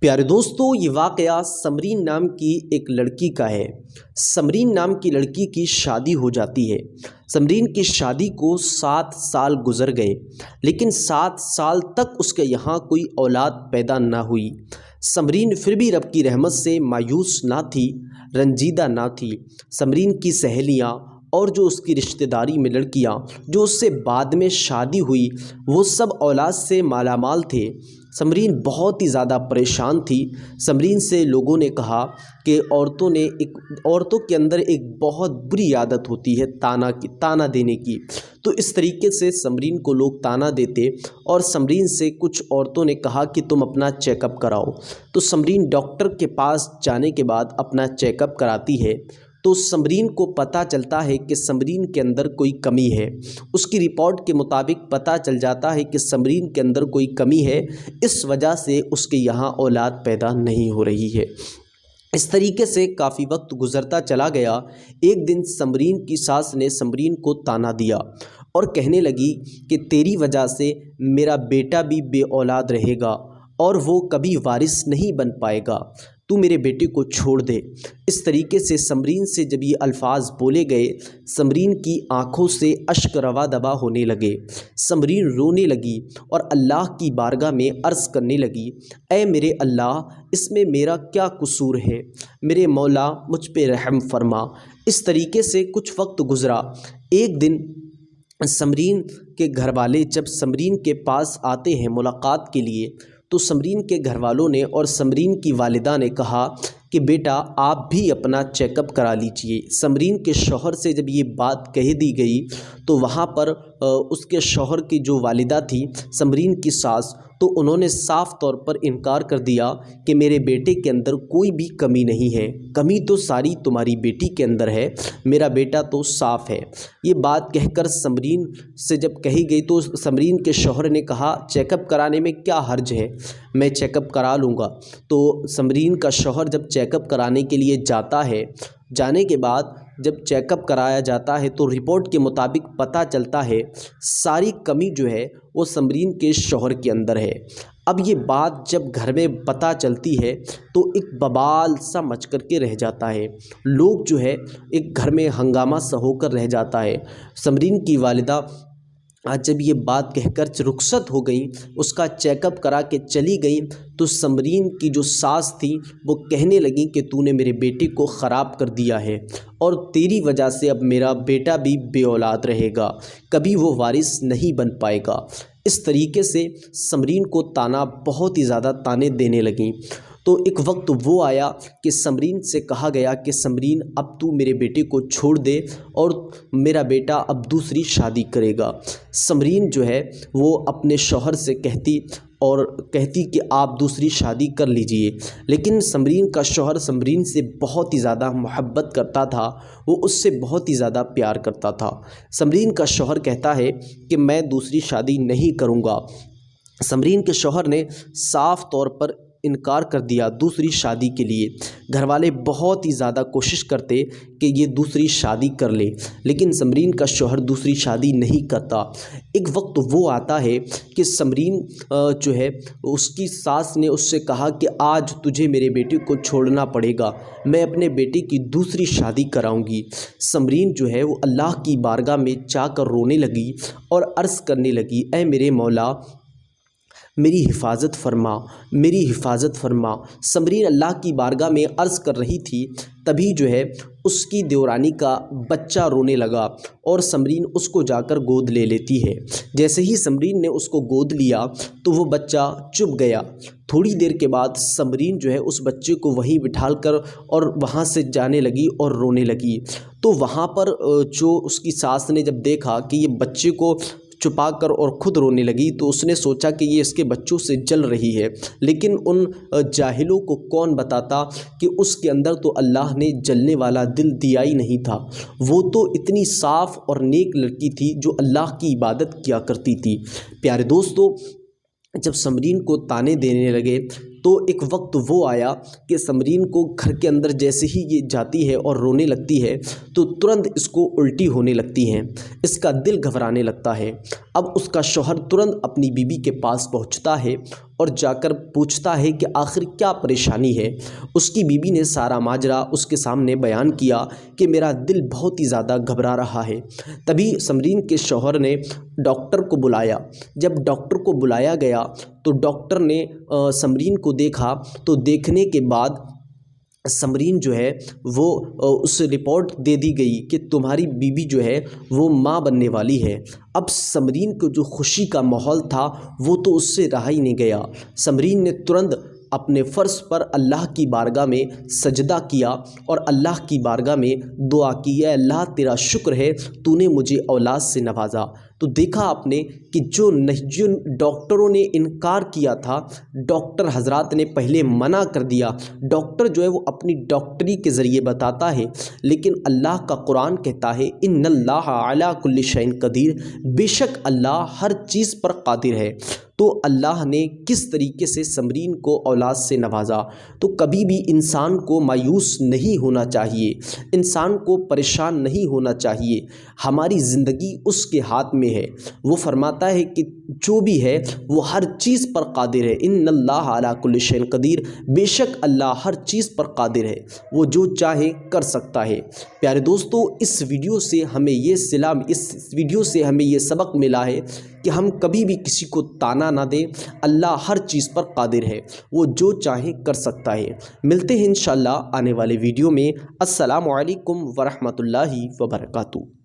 प्यारे दोस्तों, ये वाक़या समरीन नाम की एक लड़की का है। समरीन नाम की लड़की की शादी हो जाती है। समरीन की शादी को 7 साल गुज़र गए, लेकिन 7 साल तक उसके यहाँ कोई औलाद पैदा ना हुई। समरीन फिर भी रब की रहमत से मायूस ना थी, रंजीदा ना थी। समरीन की सहेलियाँ और जो उसकी रिश्तेदारी में लड़कियाँ जो उससे बाद में शादी हुई, वो सब औलाद से मालामाल थे। समरीन बहुत ही ज़्यादा परेशान थी। समरीन से लोगों ने कहा कि औरतों के अंदर एक बहुत बुरी आदत होती है ताना देने की। तो इस तरीके से समरीन को लोग ताना देते और समरीन से कुछ औरतों ने कहा कि तुम अपना चेकअप कराओ। तो समरीन डॉक्टर के पास जाने के बाद अपना चेकअप कराती है, तो समरीन को पता चलता है कि समरीन के अंदर कोई कमी है। उसकी रिपोर्ट के मुताबिक पता चल जाता है कि समरीन के अंदर कोई कमी है, इस वजह से उसके यहाँ औलाद पैदा नहीं हो रही है। इस तरीके से काफ़ी वक्त गुजरता चला गया। एक दिन समरीन की सास ने समरीन को ताना दिया और कहने लगी कि तेरी वजह से मेरा बेटा भी बे औलाद रहेगा और वो कभी वारिस नहीं बन पाएगा। तू मेरे बेटे को छोड़ दे। इस तरीके से समरीन से जब ये अल्फाज बोले गए, समरीन की आंखों से अश्क रवा दबा होने लगे। समरीन रोने लगी और अल्लाह की बारगाह में अर्ज़ करने लगी, ऐ मेरे अल्लाह, इसमें मेरा क्या कसूर है? मेरे मौला मुझ पे रहम फरमा। इस तरीके से कुछ वक्त गुज़रा। एक दिन समरीन के घर वाले जब समरीन के पास आते हैं मुलाकात के लिए, तो समरीन के घर वालों ने और समरीन की वालिदा ने कहा कि बेटा आप भी अपना चेकअप करा लीजिए। समरीन के शौहर से जब ये बात कह दी गई, तो वहाँ पर उसके शौहर की जो वालिदा थी, समरीन की सास, तो उन्होंने साफ़ तौर पर इनकार कर दिया कि मेरे बेटे के अंदर कोई भी कमी नहीं है। कमी तो सारी तुम्हारी बेटी के अंदर है, मेरा बेटा तो साफ़ है। ये बात कहकर समरीन से जब कही गई, तो समरीन के शौहर ने कहा चेकअप कराने में क्या हर्ज है, मैं चेकअप करा लूँगा। तो समरीन का शौहर जब चेकअप कराने के लिए जाता है, जाने के बाद जब चेकअप कराया जाता है, तो रिपोर्ट के मुताबिक पता चलता है सारी कमी जो है वो समरीन के शौहर के अंदर है। अब ये बात जब घर में पता चलती है, तो एक बवाल सा मच कर के रह जाता है। लोग जो है एक घर में हंगामा सा होकर रह जाता है। समरीन की वालिदा आज जब ये बात कहकर रुखसत हो गई, उसका चेकअप करा के चली गई, तो समरीन की जो सास थी वो कहने लगी कि तूने मेरे बेटे को ख़राब कर दिया है और तेरी वजह से अब मेरा बेटा भी बे औलाद रहेगा, कभी वो वारिस नहीं बन पाएगा। इस तरीके से समरीन को ताना बहुत ही ज़्यादा ताने देने लगी। तो एक वक्त वो आया कि समरीन से कहा गया कि समरीन अब तू मेरे बेटे को छोड़ दे और मेरा बेटा अब दूसरी शादी करेगा। समरीन जो है वो अपने शौहर से कहती कि आप दूसरी शादी कर लीजिए, लेकिन समरीन का शौहर समरीन से बहुत ही ज़्यादा मोहब्बत करता था, वो उससे बहुत ही ज़्यादा प्यार करता था। समरीन का शौहर कहता है कि मैं दूसरी शादी नहीं करूँगा। समरीन के शौहर ने साफ़ तौर पर इनकार कर दिया दूसरी शादी के लिए। घर वाले बहुत ही ज़्यादा कोशिश करते कि ये दूसरी शादी कर ले, लेकिन समरीन का शौहर दूसरी शादी नहीं करता। एक वक्त वो आता है कि समरीन जो है उसकी सास ने उससे कहा कि आज तुझे मेरे बेटे को छोड़ना पड़ेगा, मैं अपने बेटे की दूसरी शादी कराऊंगी। समरीन जो है वो अल्लाह की बारगाह में जाकर रोने लगी और अर्ज़ करने लगी, ऐ मेरे मौला मेरी हिफाजत फरमा, मेरी हिफाजत फरमा। समरीन अल्लाह की बारगाह में अर्ज़ कर रही थी, तभी जो है उसकी देवरानी का बच्चा रोने लगा और समरीन उसको जाकर गोद ले लेती है। जैसे ही समरीन ने उसको गोद लिया, तो वो बच्चा चुप गया। थोड़ी देर के बाद समरीन जो है उस बच्चे को वहीं बिठाल कर और वहाँ से जाने लगी और रोने लगी। तो वहाँ पर जो उसकी सास ने जब देखा कि ये बच्चे को छुपा कर और ख़ुद रोने लगी, तो उसने सोचा कि ये इसके बच्चों से जल रही है। लेकिन उन जाहिलों को कौन बताता कि उसके अंदर तो अल्लाह ने जलने वाला दिल दिया ही नहीं था। वो तो इतनी साफ़ और नेक लड़की थी जो अल्लाह की इबादत किया करती थी। प्यारे दोस्तों, जब समरीन को ताने देने लगे, तो एक वक्त वो आया कि समरीन को घर के अंदर जैसे ही ये जाती है और रोने लगती है, तो तुरंत इसको उल्टी होने लगती हैं, इसका दिल घबराने लगता है। अब उसका शौहर तुरंत अपनी बीवी के पास पहुंचता है और जाकर पूछता है कि आखिर क्या परेशानी है। उसकी बीवी ने सारा माजरा उसके सामने बयान किया कि मेरा दिल बहुत ही ज़्यादा घबरा रहा है। तभी समरीन के शौहर ने डॉक्टर को बुलाया। जब डॉक्टर को बुलाया गया तो डॉक्टर ने समरीन को देखा, तो देखने के बाद समरीन जो है वो उस रिपोर्ट दे दी गई कि तुम्हारी बीवी जो है वो माँ बनने वाली है। अब समरीन को जो खुशी का माहौल था वो तो उससे रहा ही नहीं गया। समरीन ने तुरंत अपने फ़र्श पर अल्लाह की बारगाह में सजदा किया और अल्लाह की बारगाह में दुआ की, या अल्लाह तेरा शुक्र है तूने मुझे औलाद से नवाजा। तो देखा आपने कि जो डॉक्टरों ने इनकार किया था, डॉक्टर हजरात ने पहले मना कर दिया। डॉक्टर जो है वो अपनी डॉक्टरी के ज़रिए बताता है, लेकिन अल्लाह का कुरान कहता है इन्नल्लाह अला कुल्ली शैइन कदीर, बेशक अल्लाह हर चीज़ पर कादिर है। तो अल्लाह ने किस तरीके से समरीन को औलाद से नवाजा। तो कभी भी इंसान को मायूस नहीं होना चाहिए, इंसान को परेशान नहीं होना चाहिए। हमारी ज़िंदगी उसके हाथ में है। वो फरमाता है कि जो भी है वो हर चीज़ पर कादिर है। इन्नल्लाह अला कुल्ली शैइन कदीर, बेशक अल्लाह हर चीज़ पर कादिर है, वो जो चाहे कर सकता है। प्यारे दोस्तों, इस वीडियो से हमें ये सबक मिला है कि हम कभी भी किसी को ताना ना दें। अल्लाह हर चीज़ पर कादिर है, वो जो चाहे कर सकता है। मिलते हैं इंशाअल्लाह आने वाले वीडियो में। अस्सलामु अलैकुम वरहमतुल्लाहि वबरकातुहू।